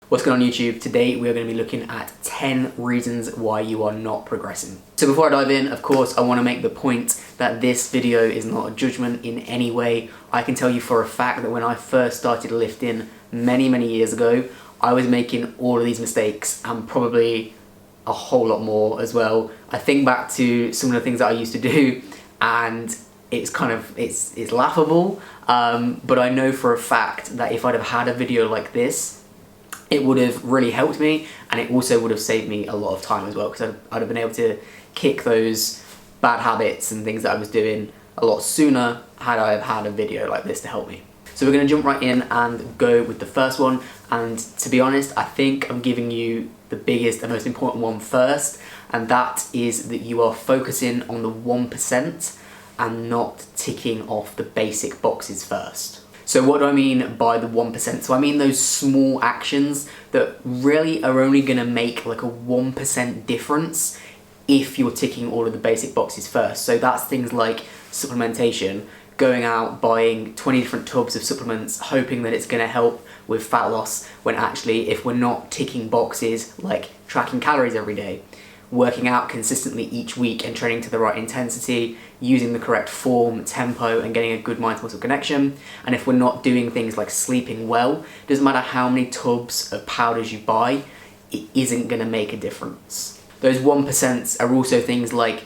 What's going on YouTube? Today we are going to be looking at 10 reasons why you are not progressing. So before I dive in, of course, I want to make the point that this video is not a judgment in any way. I can tell you for a fact that when I first started lifting many years ago, I was making all of these mistakes and probably a whole lot more as well. I think back to some of the things that I used to do and it's laughable, but I know for a fact that if I'd have had a video like this, it would have really helped me, and it also would have saved me a lot of time as well, because I'd have been able to kick those bad habits and things that I was doing a lot sooner had I have had a video like this to help me. So we're going to jump right in and go with the first one, and to be honest, I think I'm giving you the biggest and most important one first, and that is that you are focusing on the 1% and not ticking off the basic boxes first. So what do I mean by the 1%? So I mean those small actions that really are only going to make like a 1% difference if you're ticking all of the basic boxes first. So that's things like supplementation, going out buying 20 different tubs of supplements hoping that it's going to help with fat loss, when actually if we're not ticking boxes like tracking calories every day, working out consistently each week and training to the right intensity, using the correct form, tempo, and getting a good mind-muscle connection. And if we're not doing things like sleeping well, it doesn't matter how many tubs of powders you buy, it isn't going to make a difference. Those 1% are also things like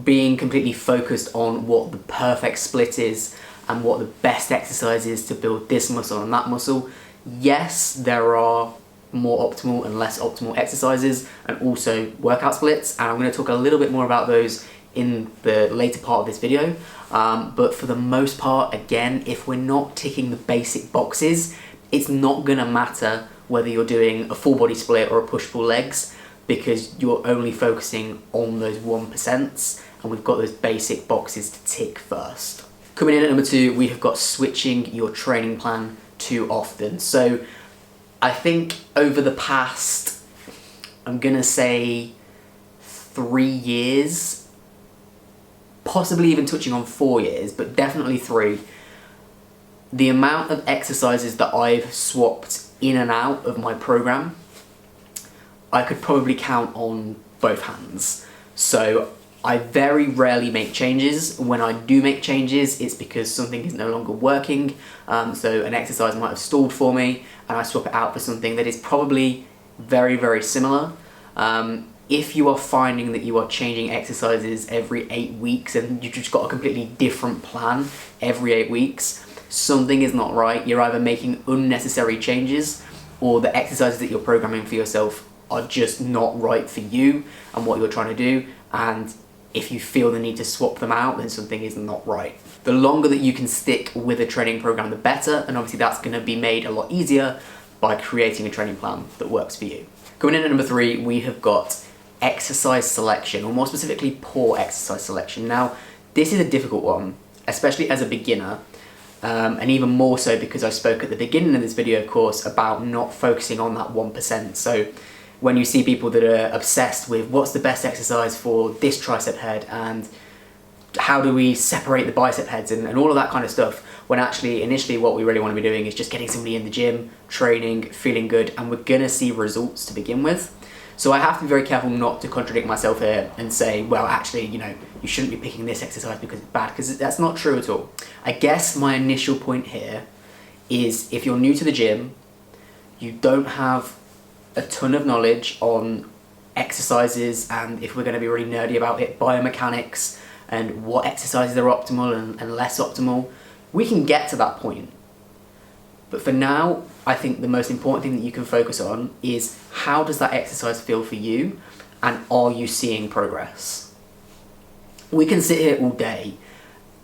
being completely focused on what the perfect split is and what the best exercise is to build this muscle and that muscle. Yes, there are more optimal and less optimal exercises and also workout splits, and I'm going to talk a little bit more about those in the later part of this video, but for the most part, again, if we're not ticking the basic boxes, it's not going to matter whether you're doing a full body split or a push-pull legs, because you're only focusing on those 1% and we've got those basic boxes to tick first. Coming in at number 2, we have got switching your training plan too often. So I think over the past, I'm gonna say 3 years, possibly even touching on 4 years, but definitely 3, the amount of exercises that I've swapped in and out of my program, I could probably count on both hands. So I very rarely make changes. When I do make changes, it's because something is no longer working. So an exercise might have stalled for me and I swap it out for something that is probably very similar. If you are finding that you are changing exercises every 8 weeks and you've just got a completely different plan every 8 weeks, something is not right. You're either making unnecessary changes or the exercises that you're programming for yourself are just not right for you and what you're trying to do. And if you feel the need to swap them out, then something is not right. The longer that you can stick with a training program, the better, and obviously that's going to be made a lot easier by creating a training plan that works for you. Going in at number 3, we have got exercise selection, or more specifically, poor exercise selection. Now, this is a difficult one, especially as a beginner, and even more so because I spoke at the beginning of this video, of course, about not focusing on that 1%. So when you see people that are obsessed with what's the best exercise for this tricep head and how do we separate the bicep heads and all of that kind of stuff, when actually initially what we really want to be doing is just getting somebody in the gym, training, feeling good, and we're going to see results to begin with. So I have to be very careful not to contradict myself here and say, well, actually, you know, you shouldn't be picking this exercise because it's bad, because that's not true at all. I guess my initial point here is if you're new to the gym, you don't have a ton of knowledge on exercises, and if we're going to be really nerdy about it, biomechanics and what exercises are optimal and less optimal, we can get to that point. But for now, I think the most important thing that you can focus on is how does that exercise feel for you, and are you seeing progress? We can sit here all day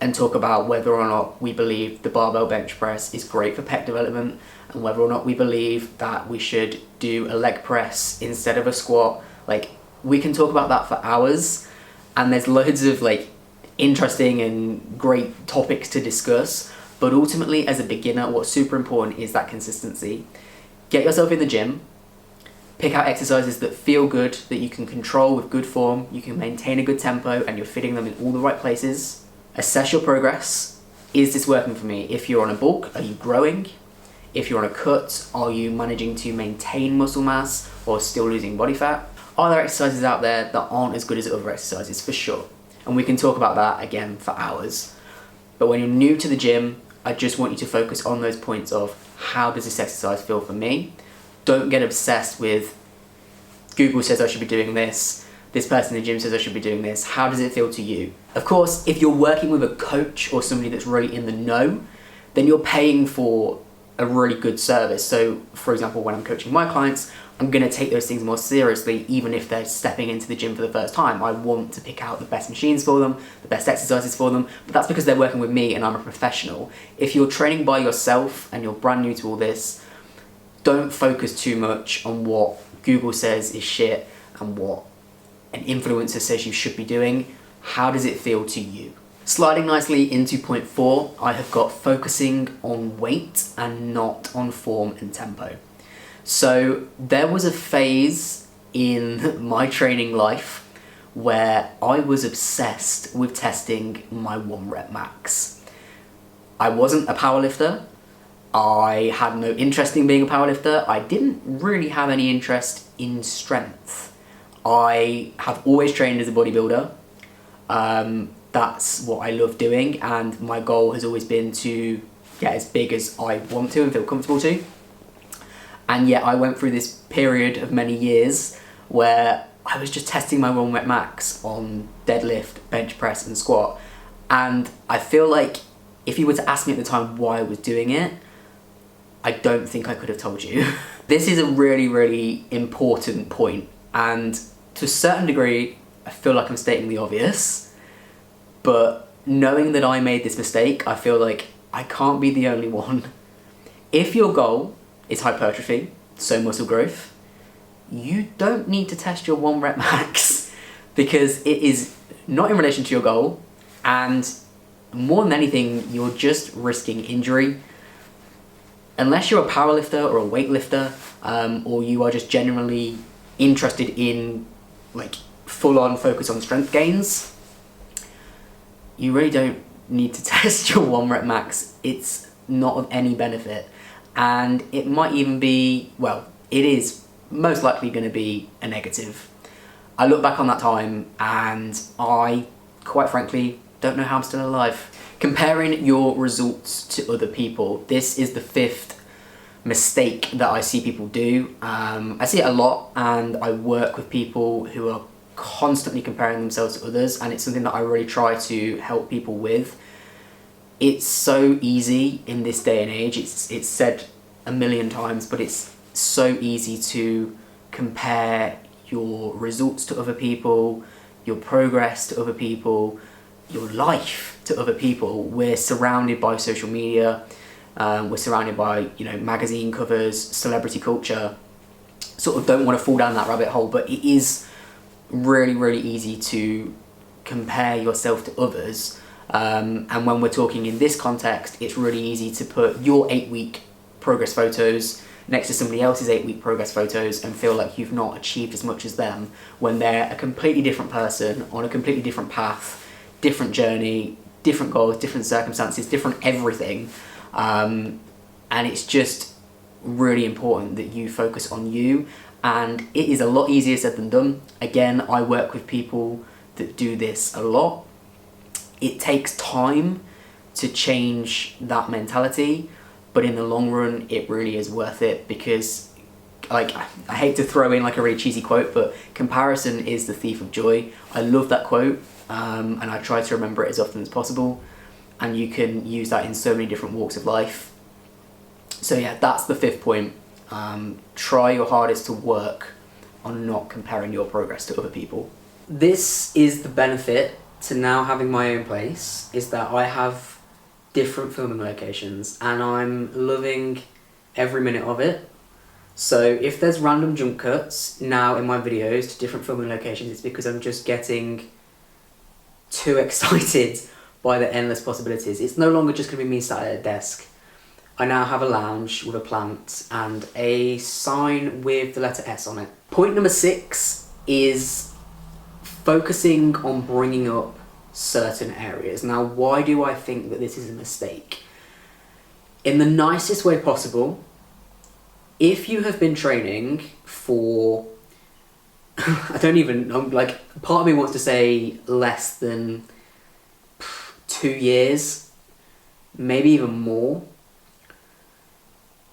and talk about whether or not we believe the barbell bench press is great for pec development, and whether or not we believe that we should do a leg press instead of a squat. Like, we can talk about that for hours, and there's loads of like interesting and great topics to discuss, but ultimately as a beginner, what's super important is that consistency. Get yourself in the gym, pick out exercises that feel good, that you can control with good form, you can maintain a good tempo, and you're fitting them in all the right places. Assess your progress. Is this working for me? If you're on a bulk, are you growing? If you're on a cut, are you managing to maintain muscle mass or still losing body fat? Are there exercises out there that aren't as good as other exercises? For sure. And we can talk about that again for hours. But when you're new to the gym, I just want you to focus on those points of how does this exercise feel for me? Don't get obsessed with Google says I should be doing this person in the gym says I should be doing this. How does it feel to you? Of course, if you're working with a coach or somebody that's really in the know, then you're paying for a really good service. So for example, when I'm coaching my clients, I'm going to take those things more seriously, even if they're stepping into the gym for the first time. I want to pick out the best machines for them, the best exercises for them, but that's because they're working with me and I'm a professional. If you're training by yourself and you're brand new to all this, don't focus too much on what Google says is shit and what an influencer says you should be doing. How does it feel to you? Sliding nicely into point 4, I have got focusing on weight and not on form and tempo. So there was a phase in my training life where I was obsessed with testing my 1 rep max. I wasn't a powerlifter. I had no interest in being a powerlifter. I didn't really have any interest in strength. I have always trained as a bodybuilder. That's what I love doing, and my goal has always been to get as big as I want to and feel comfortable to. And yet I went through this period of many years where I was just testing my 1 rep max on deadlift, bench press and squat. And I feel like if you were to ask me at the time why I was doing it, I don't think I could have told you. This is a really, really important point, and to a certain degree, I feel like I'm stating the obvious, but knowing that I made this mistake, I feel like I can't be the only one. If your goal is hypertrophy, so muscle growth, you don't need to test your 1 rep max because it is not in relation to your goal, and more than anything, you're just risking injury. Unless you're a powerlifter or a weightlifter, or you are just genuinely interested in like full-on focus on strength gains, you really don't need to test your 1 rep max. It's not of any benefit, and it might even be, well, it is most likely going to be a negative. I look back on that time and I, quite frankly, don't know how I'm still alive. Comparing your results to other people. This is the 5th mistake that I see people do. I see it a lot, and I work with people who are constantly comparing themselves to others, and it's something that I really try to help people with. It's so easy in this day and age, it's said a million times, but it's so easy to compare your results to other people, your progress to other people, your life to other people. We're surrounded by social media, we're surrounded by, you know, magazine covers, celebrity culture. Sort of don't want to fall down that rabbit hole, but it is really, really easy to compare yourself to others. And when we're talking in this context, it's really easy to put your 8-week progress photos next to somebody else's 8-week progress photos and feel like you've not achieved as much as them, when they're a completely different person on a completely different path, different journey, different goals, different circumstances, different everything. And it's just really important that you focus on you, and it is a lot easier said than done. Again, I work with people that do this a lot. It takes time to change that mentality, but in the long run, it really is worth it, because, like, I hate to throw in like a really cheesy quote, but comparison is the thief of joy. I love that quote, and I try to remember it as often as possible, and you can use that in so many different walks of life. So yeah, that's the 5th point. Try your hardest to work on not comparing your progress to other people. This is the benefit to now having my own place, is that I have different filming locations and I'm loving every minute of it. So if there's random jump cuts now in my videos to different filming locations, it's because I'm just getting too excited by the endless possibilities. It's no longer just going to be me sat at a desk. I now have a lounge with a plant and a sign with the letter S on it. Point number 6 is focusing on bringing up certain areas. Now, why do I think that this is a mistake? In the nicest way possible, if you have been training for, part of me wants to say less than 2 years, maybe even more,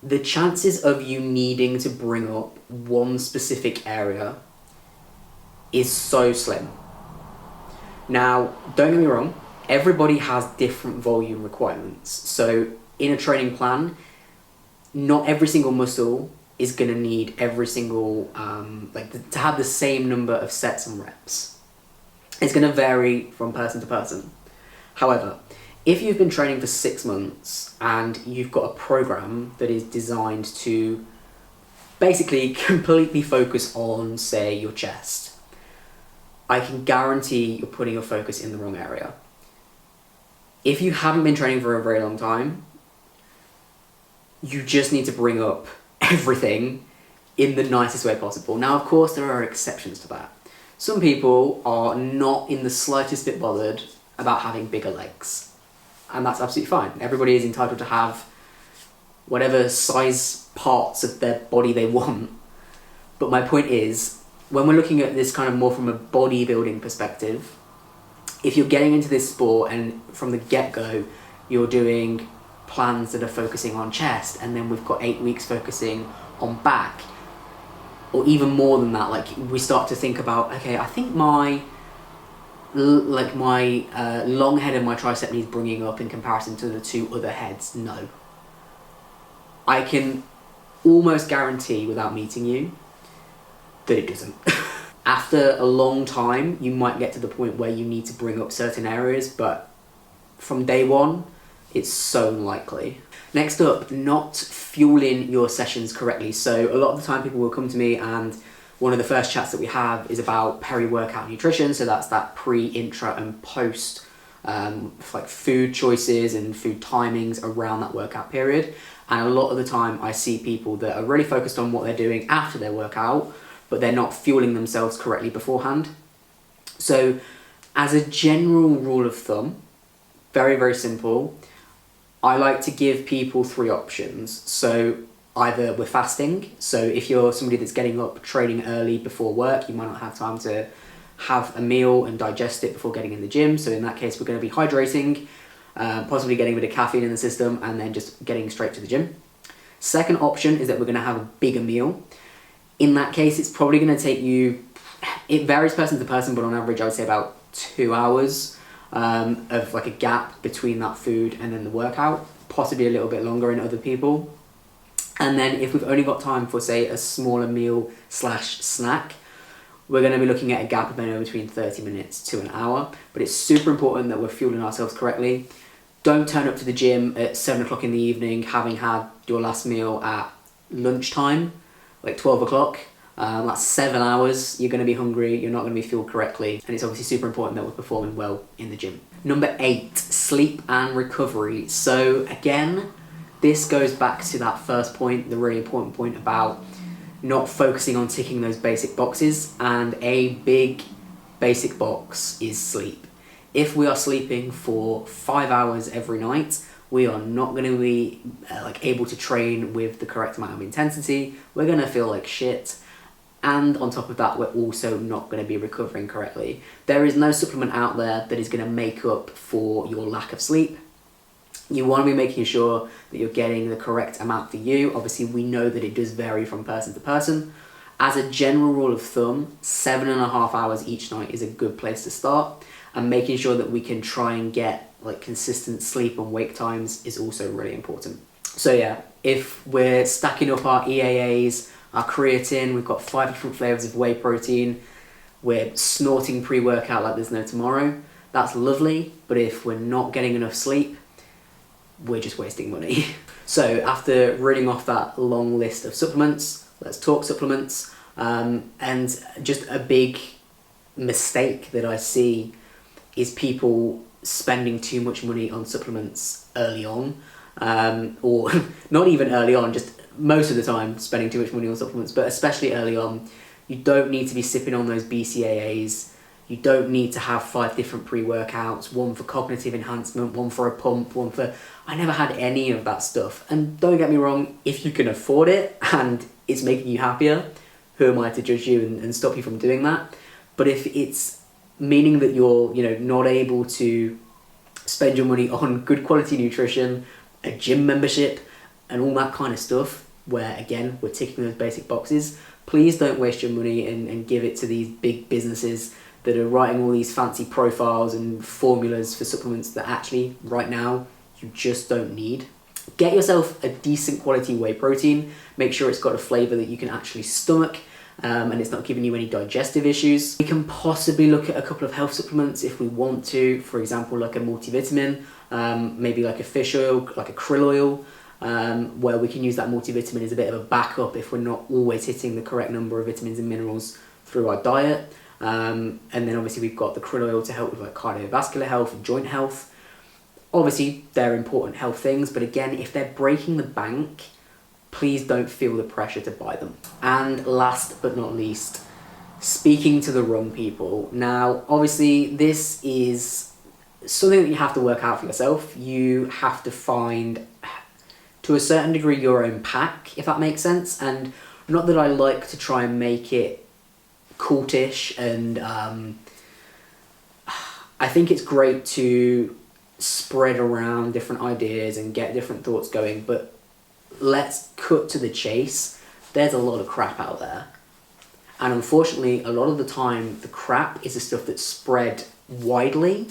the chances of you needing to bring up one specific area is so slim. Now, don't get me wrong, everybody has different volume requirements. So in a training plan, not every single muscle is going to need every single, to have the same number of sets and reps. It's going to vary from person to person. However, if you've been training for 6 months and you've got a program that is designed to basically completely focus on, say, your chest, I can guarantee you're putting your focus in the wrong area. If you haven't been training for a very long time, you just need to bring up everything in the nicest way possible. Now, of course, there are exceptions to that. Some people are not in the slightest bit bothered about having bigger legs, and that's absolutely fine. Everybody is entitled to have whatever size parts of their body they want. But my point is, when we're looking at this kind of more from a bodybuilding perspective, if you're getting into this sport and from the get-go you're doing plans that are focusing on chest, and then we've got 8 weeks focusing on back, or even more than that, like we start to think about, okay, I think my long head of my tricep needs bringing up in comparison to the 2 other heads. No. I can almost guarantee without meeting you that it doesn't. After a long time, you might get to the point where you need to bring up certain areas, but from day one, it's so unlikely. Next up, not fueling your sessions correctly. So a lot of the time people will come to me, and one of the first chats that we have is about peri-workout nutrition. So that's that pre, intra and post food choices and food timings around that workout period. And a lot of the time I see people that are really focused on what they're doing after their workout, but they're not fueling themselves correctly beforehand. So as a general rule of thumb, very, very simple, I like to give people 3 options. So either we're fasting, so if you're somebody that's getting up training early before work, you might not have time to have a meal and digest it before getting in the gym. So in that case, we're going to be hydrating, possibly getting a bit of caffeine in the system, and then just getting straight to the gym. Second option is that we're going to have a bigger meal. In that case, it's probably going to take you, it varies person to person, but on average I would say about 2 hours of like a gap between that food and then the workout, possibly a little bit longer in other people. And then if we've only got time for, say, a smaller meal / snack, we're going to be looking at a gap of anywhere between 30 minutes to an hour. But it's super important that we're fueling ourselves correctly. Don't turn up to the gym at 7 o'clock in the evening having had your last meal at lunchtime, like 12 o'clock. That's 7 hours. You're going to be hungry, you're not going to be fueled correctly, and it's obviously super important that we're performing well in the gym. Number 8, sleep and recovery. So again, this goes back to that first point, the really important point about not focusing on ticking those basic boxes, and a big basic box is sleep. If we are sleeping for 5 hours every night, we are not going to be able to train with the correct amount of intensity. We're going to feel like shit. And on top of that, we're also not going to be recovering correctly. There is no supplement out there that is going to make up for your lack of sleep. You want to be making sure that you're getting the correct amount for you. Obviously, we know that it does vary from person to person. As a general rule of thumb, 7.5 hours each night is a good place to start. And making sure that we can try and get consistent sleep and wake times is also really important. So yeah, if we're stacking up our EAAs, our creatine, we've got 5 different flavors of whey protein, we're snorting pre-workout like there's no tomorrow, that's lovely. But if we're not getting enough sleep, we're just wasting money. So after reading off that long list of supplements, let's talk supplements. And just a big mistake that I see is people spending too much money on supplements early on, or not even early on, just most of the time spending too much money on supplements, but especially early on. You don't need to be sipping on those BCAAs. You don't need to have 5 different pre-workouts, one for cognitive enhancement, one for a pump, one for... I never had any of that stuff. And don't get me wrong, if you can afford it and it's making you happier, who am I to judge you and stop you from doing that? But if it's meaning that you're, you know, not able to spend your money on good quality nutrition, a gym membership, and all that kind of stuff, where again, we're ticking those basic boxes, please don't waste your money and give it to these big businesses that are writing all these fancy profiles and formulas for supplements that actually, right now, you just don't need. Get yourself a decent quality whey protein. Make sure it's got a flavour that you can actually stomach, and it's not giving you any digestive issues. We can possibly look at a couple of health supplements if we want to, for example, like a multivitamin, maybe like a fish oil, like a krill oil, where we can use that multivitamin as a bit of a backup if we're not always hitting the correct number of vitamins and minerals through our diet. And then obviously we've got the krill oil to help with like cardiovascular health and joint health. Obviously they're important health things, but again, if they're breaking the bank, please don't feel the pressure to buy them. And last but not least, speaking to the wrong people. Now, obviously this is something that you have to work out for yourself. You have to find, to a certain degree, your own pack, if that makes sense. And not that I like to try and make it cultish, and I think it's great to spread around different ideas and get different thoughts going, but let's cut to the chase. There's a lot of crap out there, and unfortunately a lot of the time the crap is the stuff that's spread widely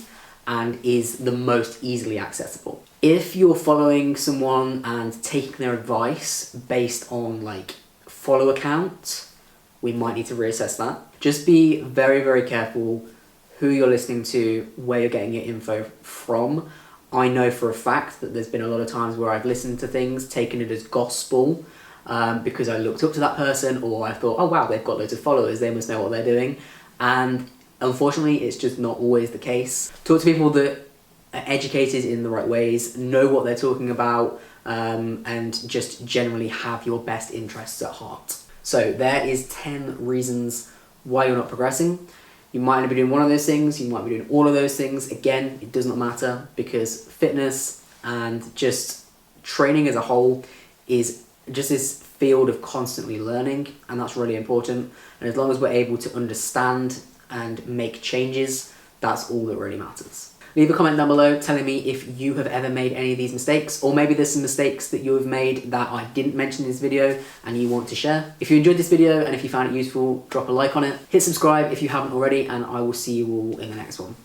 and is the most easily accessible. If you're following someone and taking their advice based on like follow account, we might need to reassess that. Just be very, very careful who you're listening to, where you're getting your info from. I know for a fact that there's been a lot of times where I've listened to things, taken it as gospel, because I looked up to that person, or I thought, oh wow, they've got loads of followers, they must know what they're doing. And unfortunately, it's just not always the case. Talk to people that are educated in the right ways, know what they're talking about, and just generally have your best interests at heart. So there is 10 reasons why you're not progressing. You might only be doing one of those things, you might be doing all of those things. Again, it does not matter, because fitness and just training as a whole is just this field of constantly learning, and that's really important. And as long as we're able to understand and make changes, that's all that really matters. Leave a comment down below telling me if you have ever made any of these mistakes, or maybe there's some mistakes that you have made that I didn't mention in this video and you want to share. If you enjoyed this video and if you found it useful, drop a like on it. Hit subscribe if you haven't already, and I will see you all in the next one.